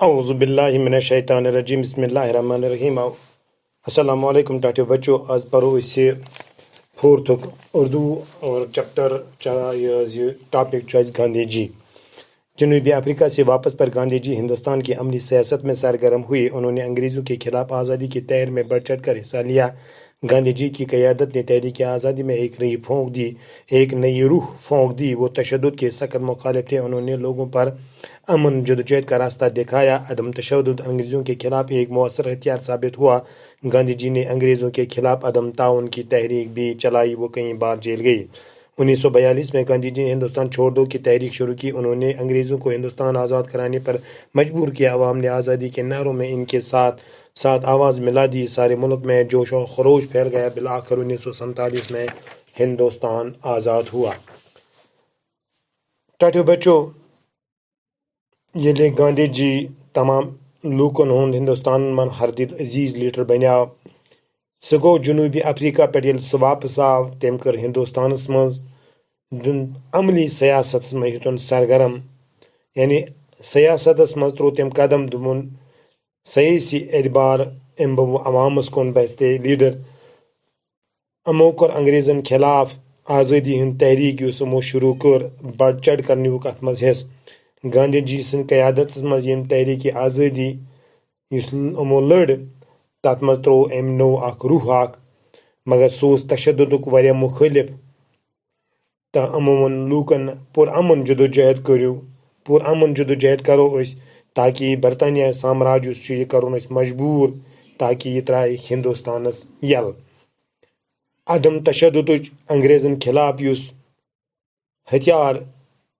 اعوذ باللہ من الشیطان الرجیم بسم اللہ الرحمن الرحیم السلام علیکم ٹاٹو بچو آز پرو اسی فورتھک اردو اور چیپٹر یہ ٹاپک چوائس گاندھی جی جنوبی افریقہ سے واپس پر گاندھی جی ہندوستان کی عملی سیاست میں سرگرم ہوئے. انہوں نے انگریزوں کے خلاف آزادی کی تحریک میں بڑھ چڑھ کر حصہ لیا. گاندھی جی کی قیادت نے تحریک آزادی میں ایک نئی روح پھونک دی. وہ تشدد کے سخت مخالف تھے. انہوں نے لوگوں پر امن جدوجہد کا راستہ دکھایا. عدم تشدد انگریزوں کے خلاف ایک مؤثر ہتھیار ثابت ہوا. گاندھی جی نے انگریزوں کے خلاف عدم تعاون کی تحریک بھی چلائی. وہ کئی بار جیل گئی. 1942 میں گاندھی جی نے ہندوستان چھوڑ دو کی تحریک شروع کی. انہوں نے انگریزوں کو ہندوستان آزاد کرانے پر مجبور کیا. عوام نے آزادی کے نعروں میں ان کے ساتھ ساتھ آواز ملا دی. سارے ملک میں جوش و خروش پھیل گیا. بالآخر 1947 میں ہندوستان آزاد ہوا. ٹاٹو بچو ییٚلہِ گاندھی جی تمام لوٗکن ہُنٛد ہندوستان من ہردِد عزیز لیڈر بنیٛاو. سُہ گوٚو جنوبی افریقہ پٮ۪ٹھ ییٚلہِ سُہ واپس آو. تٔمۍ کٔر ہندوستانس منٛز عملی سیاستس منٛز ہیوٚتُن سرگرم یعنی سیاستس منٛز ترٛوو تٔمۍ قدم. دوٚپُن سیٲسی اعتبار اَمہِ بہٕ عوامس کُن بستے لیڈر. یِمو کوٚر انگریزن خلاف آزٲدی ہٕنٛز تحریک یُس یِمو شروٗع کٔر بڑھ چڑھ کر نیوٗکھ اتھ منٛز حصہٕ. گاندھی جی سٕنٛدِ قیادتس منٛز ییٚمہِ تحریک آزٲدی یُس یِمو لٔڑ تتھ منٛز ترٛوو أمۍ نوٚو اکھ روح اکھ. مگر سُہ اوس تشددُک واریاہ مُخٲلف تہٕ یِمو ووٚن لوٗکن پُرامن جدوجہد کرو أسۍ تاکہِ برطانیہ سامراج یُس چھُ یہِ کرون أسۍ مجبوٗر تاکہِ یہِ ترٛایہِ ہندوستانس یلہٕ. عدم تشددٕچ انگریزن خلاف یُس ہتھیار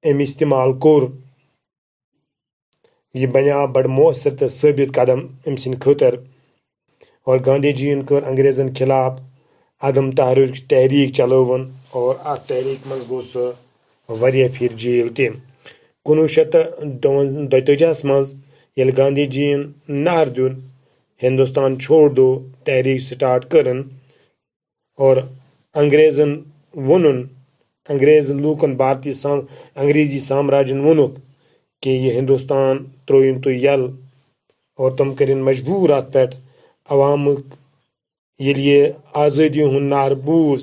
أمۍ استعمال کوٚر یہِ بنیٛاو بڑٕ مؤثر تہٕ ثٲبت قدم أمۍ سٕنٛدِ خٲطرٕ. اور گاندھی جی ین کٔر انگریزن خلاف عدم تحریک چلٲوٕن اور اتھ تحریک منٛز گوٚو سُہ واریاہ پھِرِ جیل تہِ. 1932 منٛز ییٚلہِ گاندھی جی ین نعرٕ دیُن ہندوستان چھوڑ دو تحریک سٹارٹ کٔرٕن اور انگریزن لوٗکن انگریزی سامراجن ووٚنُکھ کہ یہ ہندوستان ترٛٲیِن تُہۍ یلہٕ اور تِم کٔرِنۍ مجبوٗر اتھ پٮ۪ٹھ. عوامُک ییٚلہِ یہِ آزٲدی ہُنٛد نعرٕ بوٗز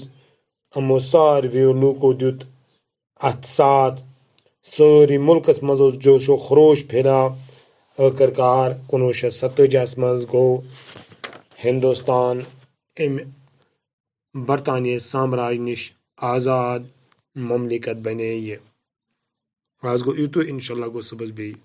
یِمو ساروِیو لوٗکو دیُت اتھ ساتھ. سٲری مُلکس منٛز اوس جوش و خروش پھیلیو. ٲخٕر کار 1947 منٛز گوٚو ہندوستان امہِ برطانیہ سامراج نِش آزاد مملکت بنے یہِ. آز گوٚو یُتُے. انشاءاللہ گوٚو صُبحس بیٚیہِ.